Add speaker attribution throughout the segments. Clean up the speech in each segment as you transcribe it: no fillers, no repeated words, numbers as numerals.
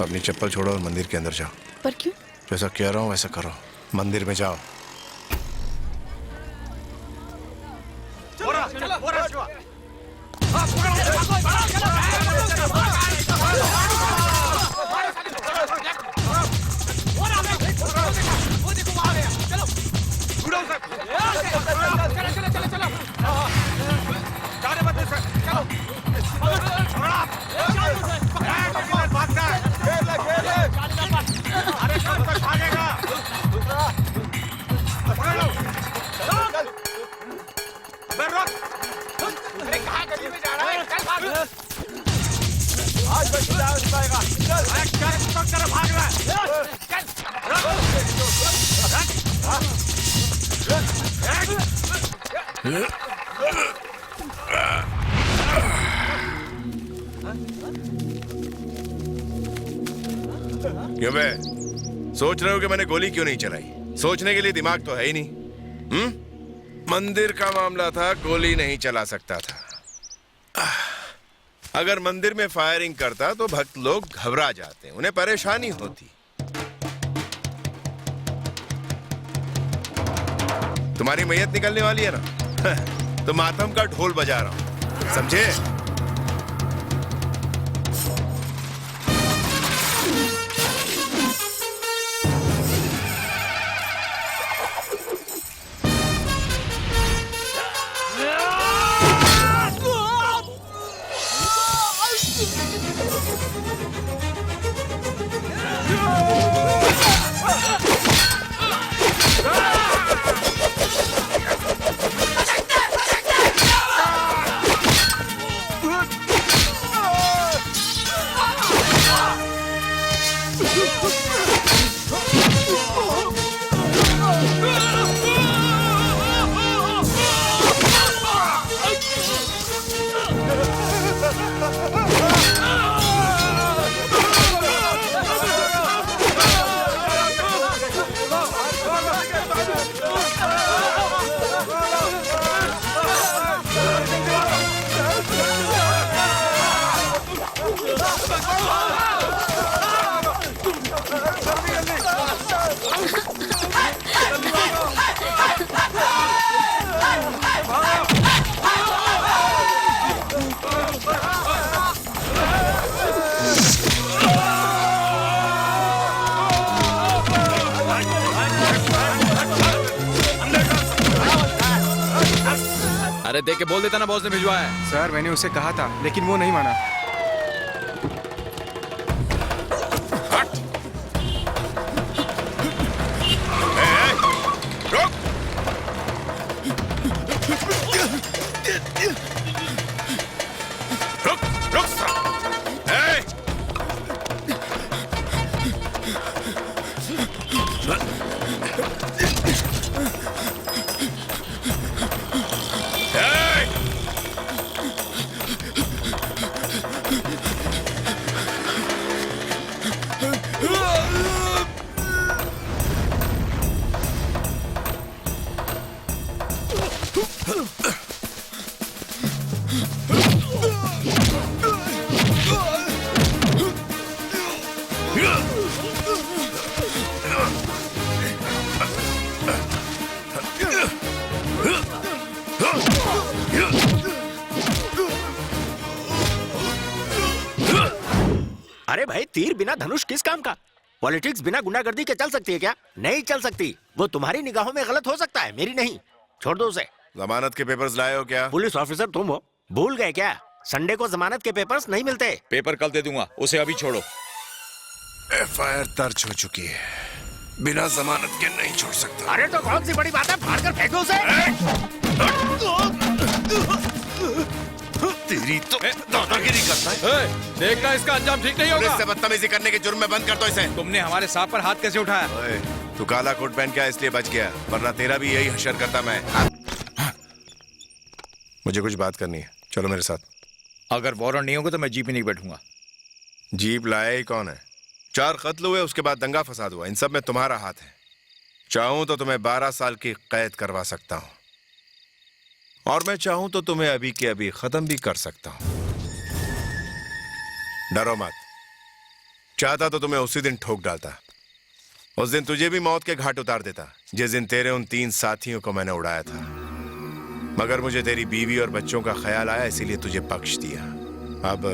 Speaker 1: अपनी चप्पल छोड़ो और मंदिर के अंदर जाओ।
Speaker 2: पर क्यों?
Speaker 1: जैसा कह रहा हूँ वैसा करो, मंदिर में जाओ। क्यों बे, सोच रहे हो कि मैंने गोली क्यों नहीं चलाई? सोचने के लिए दिमाग तो है ही नहीं। मंदिर का मामला था, गोली नहीं चला सकता था। अगर मंदिर में फायरिंग करता तो भक्त लोग घबरा जाते, उन्हें परेशानी होती। तुम्हारी मैयत निकलने वाली है ना, तो मातम का ढोल बजा रहा हूं, समझे?
Speaker 3: अरे देख के बोल देता ना बॉस ने भिजवाया है।
Speaker 4: सर मैंने उसे कहा था लेकिन वो नहीं माना।
Speaker 5: अरे भाई, तीर बिना धनुष किस काम का? पॉलिटिक्स बिना गुंडागर्दी के चल सकती है क्या? नहीं चल सकती। वो तुम्हारी निगाहों में गलत हो सकता है, मेरी नहीं। छोड़ दो उसे।
Speaker 1: जमानत के पेपर्स लाए हो क्या?
Speaker 5: पुलिस ऑफिसर तुम हो, भूल गए क्या? संडे को जमानत के पेपर्स नहीं मिलते।
Speaker 3: पेपर कल दे दूंगा, उसे अभी छोड़ो।
Speaker 1: एफआईआर दर्ज हो चुकी है, बिना जमानत के नहीं छोड़ सकता।
Speaker 5: अरे तो कौन सी बड़ी बात है, फाड़ कर फेंको उसे।
Speaker 1: तेरी तो दादागिरी करता है।
Speaker 3: देखना इसका अंजाम ठीक नहीं होगा।
Speaker 1: पुलिस से बदतमीजी करने के जुर्म में बंद कर दो इसे।
Speaker 3: तुमने हमारे सांप पर हाथ कैसे उठाया?
Speaker 1: ओए, तू काला कोट पहन के इसलिए बच गया, वरना तेरा भी यही हशर करता मैं। मुझे कुछ बात करनी है, चलो मेरे साथ।
Speaker 3: अगर वारंट नहीं होगा तो मैं जीप ही नहीं बैठूंगा।
Speaker 1: जीप लाया ही कौन है? 4 कत्ल हुए, उसके बाद दंगा फसाद हुआ, इन सब में तुम्हारा हाथ है। चाहूं तो तुम्हें 12 साल की कैद करवा सकता हूं, और मैं चाहूं तो तुम्हें अभी के अभी खत्म भी कर सकता हूं। डरो मत, चाहता तो तुम्हें उसी दिन ठोक डालता। उस दिन तुझे भी मौत के घाट उतार देता, जिस दिन तेरे उन 3 साथियों को मैंने उड़ाया था। मगर मुझे तेरी बीवी और बच्चों का ख्याल आया, इसीलिए तुझे बख्श दिया। अब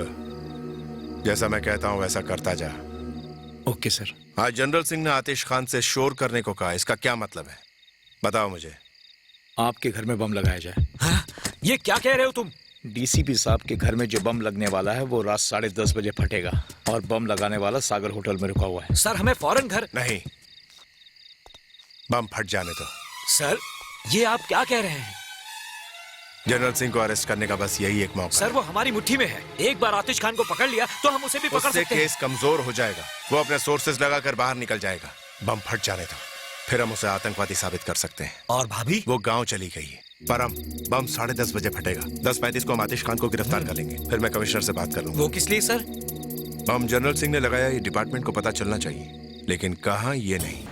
Speaker 1: जैसा मैं कहता हूं वैसा करता जा।
Speaker 3: Okay sir.
Speaker 1: आज जनरल सिंह ने आतिश खान से शोर करने को कहा, इसका क्या मतलब है? बताओ मुझे।
Speaker 3: आपके घर में बम लगाया जाए।
Speaker 2: हाँ? ये क्या कह रहे हो तुम?
Speaker 3: डीसीपी साहब के घर में जो बम लगने वाला है वो रात 10:30 बजे फटेगा और बम लगाने वाला सागर होटल में रुका हुआ है।
Speaker 2: सर हमें फौरन घर।
Speaker 1: नहीं, बम फट जाने दो।
Speaker 2: सर ये आप क्या कह रहे हैं?
Speaker 1: जनरल सिंह को अरेस्ट करने का बस यही एक मौका
Speaker 2: सर वो हमारी मुट्ठी में है। एक बार आतिश खान को पकड़ लिया तो हम उसे भी पकड़
Speaker 1: उससे
Speaker 2: सकते हैं।
Speaker 1: केस कमजोर हो जाएगा, वो अपने सोर्सेज लगाकर बाहर निकल जाएगा। बम फट जाने दो, फिर हम उसे आतंकवादी साबित कर सकते हैं।
Speaker 2: और भाभी?
Speaker 1: वो गांव चली गई है, पर हम बम 10:30 बजे फटेगा। 10:35 को हम आतिश खान को गिरफ्तार कर लेंगे। फिर मैं कमिश्नर से बात कर लूंगा।
Speaker 2: वो किस लिए सर?
Speaker 1: बम जनरल सिंह ने लगाया, ये डिपार्टमेंट को पता चलना चाहिए, लेकिन कहां ये नहीं।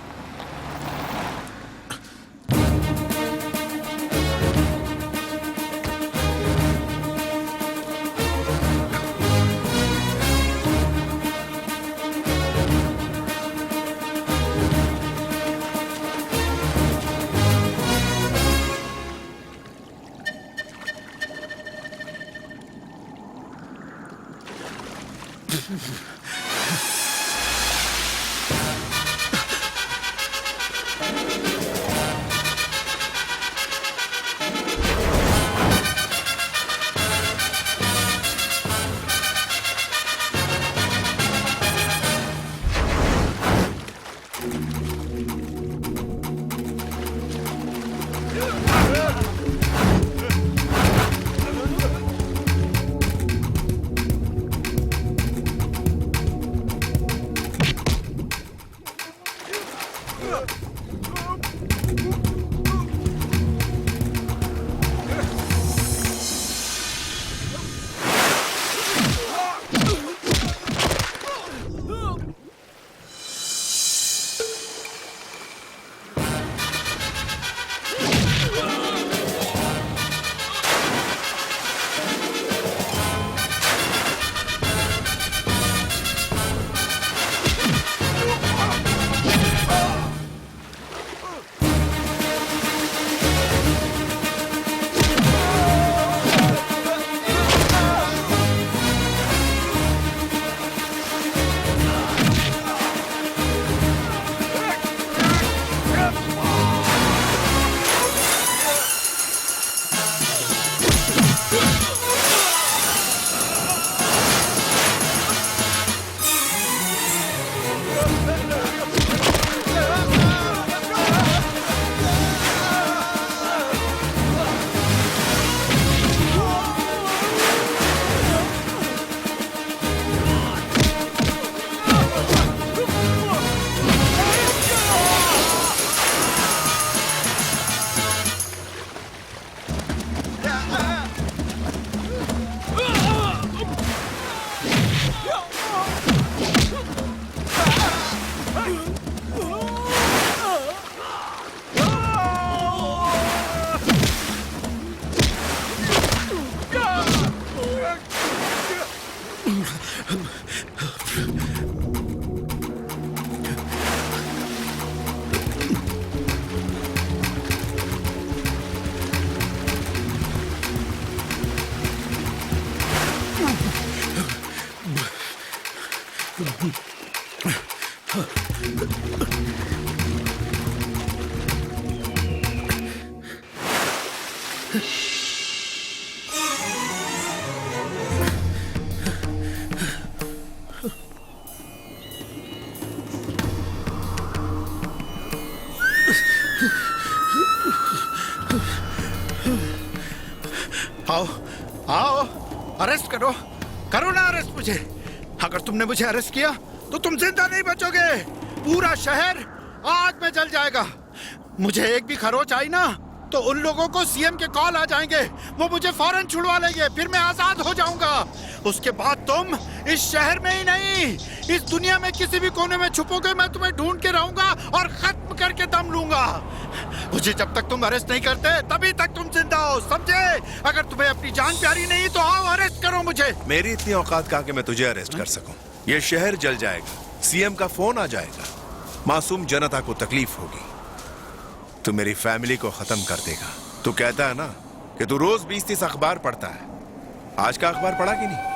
Speaker 6: आओ आओ, अरेस्ट करो, करो ना अरेस्ट मुझे। अगर तुमने मुझे अरेस्ट किया तो तुम जिंदा नहीं बचोगे। पूरा शहर आग में जल जाएगा। मुझे एक भी खरोच आई ना तो उन लोगों को सीएम के कॉल आ जाएंगे, वो मुझे फौरन छुड़वा लेंगे, फिर मैं आजाद हो जाऊंगा। उसके बाद तुम इस शहर में ही नहीं, इस दुनिया में किसी भी कोने में छुपोगे, मैं तुम्हें ढूंढ के रहूंगा और खत्म करके दम लूंगा। मुझे जब तक तुम अरेस्ट नहीं करते तभी तक तुम जिंदा हो, समझे? अगर तुम्हें अपनी जान प्यारी नहीं तो आओ अरेस्ट करो मुझे।
Speaker 1: मेरी इतनी औकात कहाँ कि मैं तुझे अरेस्ट कर सकूं। ये शहर जल जाएगा, सीएम का फोन आ जाएगा, मासूम जनता को तकलीफ होगी, तू मेरी फैमिली को खत्म कर देगा। तू कहता है ना कि तू रोज 20-30 अखबार पढ़ता है, आज का अखबार पढ़ा कि नहीं?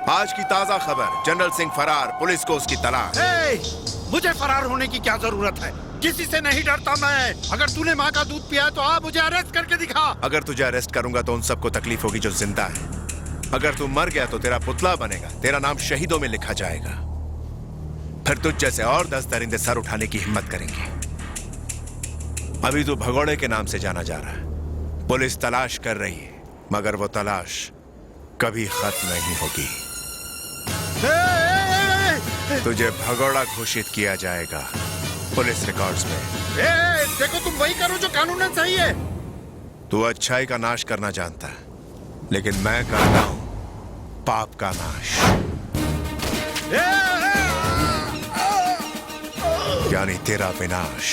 Speaker 1: आज की ताजा खबर, जनरल सिंह फरार, पुलिस को उसकी तलाश।
Speaker 6: मुझे फरार होने की क्या जरूरत है? किसी से नहीं डरता मैं। अगर तूने माँ का दूध पिया है तो आ मुझे अरेस्ट करके दिखा।
Speaker 1: अगर तुझे अरेस्ट करूंगा तो उन सबको तकलीफ होगी जो जिंदा है। अगर तू मर गया तो तेरा पुतला बनेगा, तेरा नाम शहीदों में लिखा जाएगा। फिर तुझ जैसे और 10 दरिंदे सर उठाने की हिम्मत करेंगे। अभी तू भगोड़े के नाम से जाना जा रहा है। पुलिस तलाश कर रही है, मगर वो तलाश कभी खत्म नहीं होगी। तुझे भगोड़ा घोषित किया जाएगा पुलिस रिकॉर्ड्स में।
Speaker 6: देखो तुम वही करो जो कानूनन सही है।
Speaker 1: तू अच्छाई का नाश करना जानता है, लेकिन मैं करता हूं पाप का नाश, यानी तेरा विनाश।